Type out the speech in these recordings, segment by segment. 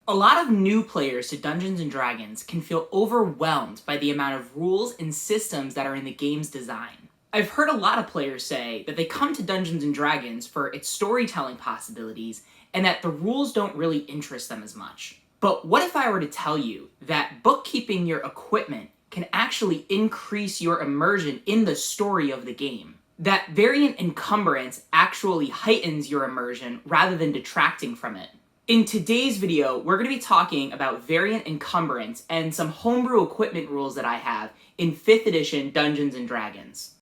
A lot of new players to Dungeons & Dragons can feel overwhelmed by the amount of rules and systems that are in the game's design. I've heard a lot of players say that they come to Dungeons & Dragons for its storytelling possibilities and that the rules don't really interest them as much. But what if I were to tell you that bookkeeping your equipment can actually increase your immersion in the story of the game? That variant encumbrance actually heightens your immersion rather than detracting from it. In today's video, we're going to be talking about variant encumbrance and some homebrew equipment rules that I have in 5th edition Dungeons & Dragons.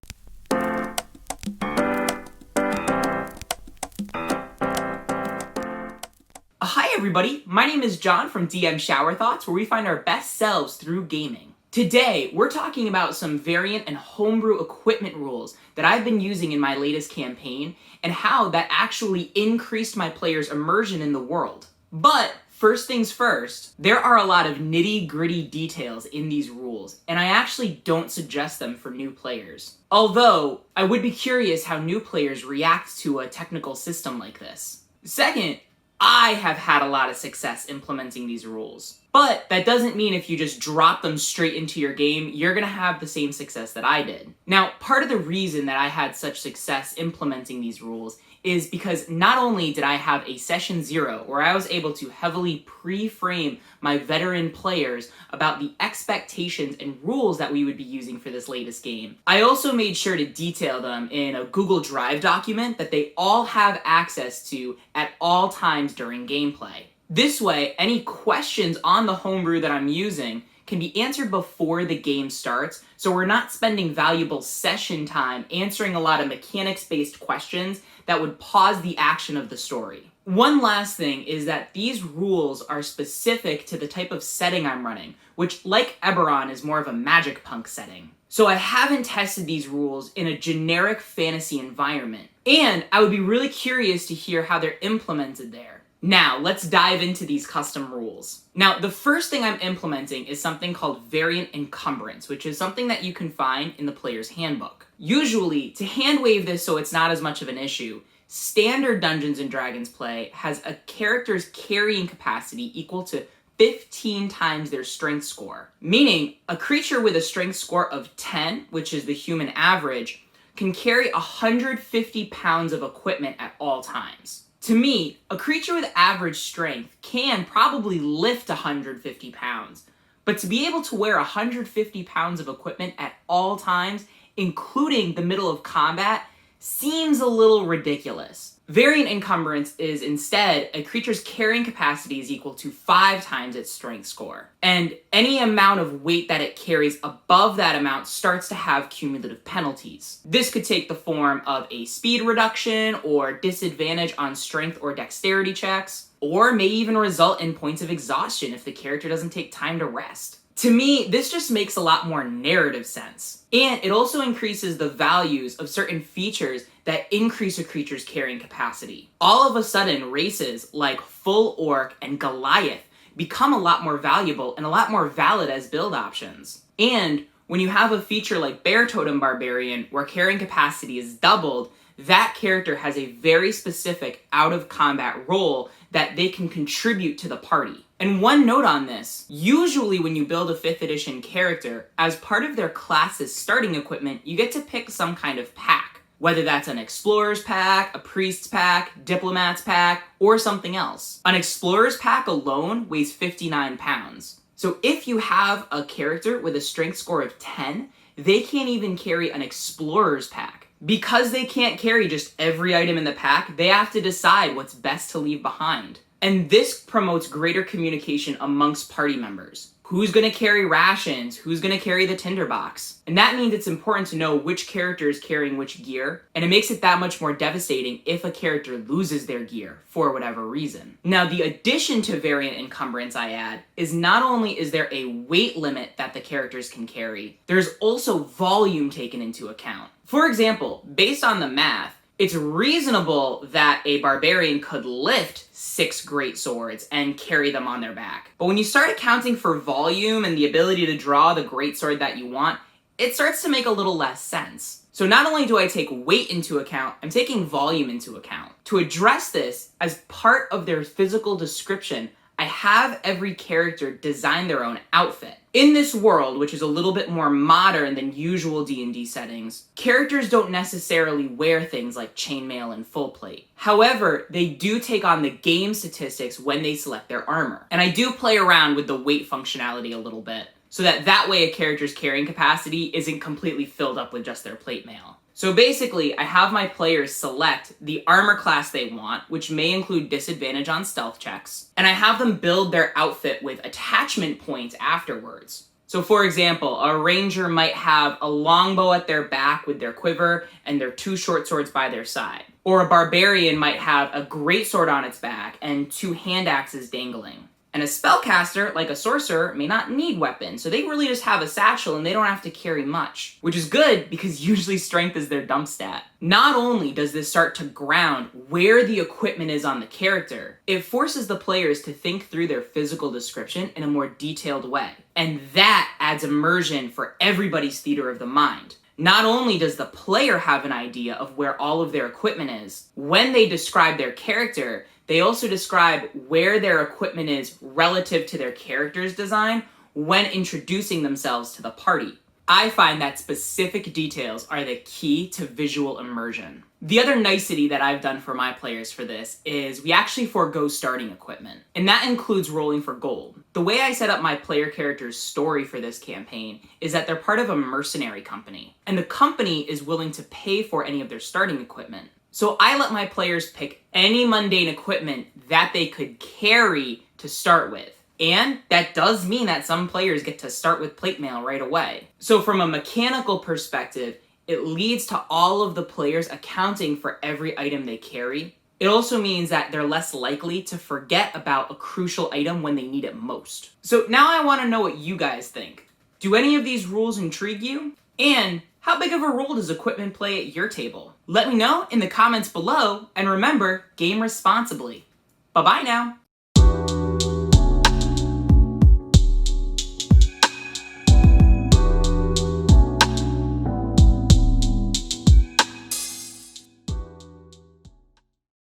Hi everybody, my name is John from DM Shower Thoughts, where we find our best selves through gaming. Today, we're talking about some variant and homebrew equipment rules that I've been using in my latest campaign, and how that actually increased my players' immersion in the world. But first things first, there are a lot of nitty-gritty details in these rules, and I actually don't suggest them for new players. Although, I would be curious how new players react to a technical system like this. Second, I have had a lot of success implementing these rules. But that doesn't mean if you just drop them straight into your game, you're gonna have the same success that I did. Now, part of the reason that I had such success implementing these rules is because not only did I have a session 0 where I was able to heavily pre-frame my veteran players about the expectations and rules that we would be using for this latest game, I also made sure to detail them in a Google Drive document that they all have access to at all times during gameplay. This way, any questions on the homebrew that I'm using can be answered before the game starts, so we're not spending valuable session time answering a lot of mechanics-based questions that would pause the action of the story. One last thing is that these rules are specific to the type of setting I'm running, which, like Eberron, is more of a magic punk setting. So I haven't tested these rules in a generic fantasy environment, and I would be really curious to hear how they're implemented there. Now, let's dive into these custom rules. Now, the first thing I'm implementing is something called variant encumbrance, which is something that you can find in the player's handbook. Usually, to hand wave this so it's not as much of an issue, standard Dungeons & Dragons play has a character's carrying capacity equal to 15 times their strength score. Meaning, a creature with a strength score of 10, which is the human average, can carry 150 pounds of equipment at all times. To me, a creature with average strength can probably lift 150 pounds, but to be able to wear 150 pounds of equipment at all times, including the middle of combat, seems a little ridiculous. Variant encumbrance is instead a creature's carrying capacity is equal to 5 times its strength score, and any amount of weight that it carries above that amount starts to have cumulative penalties. This could take the form of a speed reduction or disadvantage on strength or dexterity checks, or may even result in points of exhaustion if the character doesn't take time to rest. To me, this just makes a lot more narrative sense. And it also increases the values of certain features that increase a creature's carrying capacity. All of a sudden, races like Full Orc and Goliath become a lot more valuable and a lot more valid as build options. And when you have a feature like Bear Totem Barbarian, where carrying capacity is doubled, that character has a very specific out-of-combat role that they can contribute to the party. And one note on this, usually when you build a 5th edition character, as part of their class's starting equipment, you get to pick some kind of pack. Whether that's an Explorer's pack, a Priest's pack, Diplomat's pack, or something else. An Explorer's pack alone weighs 59 pounds. So if you have a character with a strength score of 10, they can't even carry an Explorer's pack. Because they can't carry just every item in the pack, they have to decide what's best to leave behind. And this promotes greater communication amongst party members. Who's gonna carry rations? Who's gonna carry the tinderbox? And that means it's important to know which character is carrying which gear, and it makes it that much more devastating if a character loses their gear for whatever reason. Now, the addition to variant encumbrance I add is not only is there a weight limit that the characters can carry, there's also volume taken into account. For example, based on the math, it's reasonable that a barbarian could lift 6 great swords and carry them on their back. But when you start accounting for volume and the ability to draw the great sword that you want, it starts to make a little less sense. So not only do I take weight into account, I'm taking volume into account. To address this, as part of their physical description, I have every character design their own outfit. In this world, which is a little bit more modern than usual D&D settings, characters don't necessarily wear things like chainmail and full plate. However, they do take on the game statistics when they select their armor. And I do play around with the weight functionality a little bit, so that way a character's carrying capacity isn't completely filled up with just their plate mail. So basically, I have my players select the armor class they want, which may include disadvantage on stealth checks, and I have them build their outfit with attachment points afterwards. So for example, a ranger might have a longbow at their back with their quiver and their 2 short swords by their side. Or a barbarian might have a greatsword on its back and 2 hand axes dangling. And a spellcaster, like a sorcerer, may not need weapons, so they really just have a satchel and they don't have to carry much. Which is good, because usually strength is their dump stat. Not only does this start to ground where the equipment is on the character, it forces the players to think through their physical description in a more detailed way. And that adds immersion for everybody's theater of the mind. Not only does the player have an idea of where all of their equipment is, when they describe their character, they also describe where their equipment is relative to their character's design when introducing themselves to the party. I find that specific details are the key to visual immersion. The other nicety that I've done for my players for this is we actually forego starting equipment, and that includes rolling for gold. The way I set up my player character's story for this campaign is that they're part of a mercenary company, and the company is willing to pay for any of their starting equipment. So I let my players pick any mundane equipment that they could carry to start with. And that does mean that some players get to start with plate mail right away. So from a mechanical perspective, it leads to all of the players accounting for every item they carry. It also means that they're less likely to forget about a crucial item when they need it most. So now I want to know what you guys think. Do any of these rules intrigue you? And how big of a role does equipment play at your table? Let me know in the comments below, and remember, game responsibly. Bye-bye now.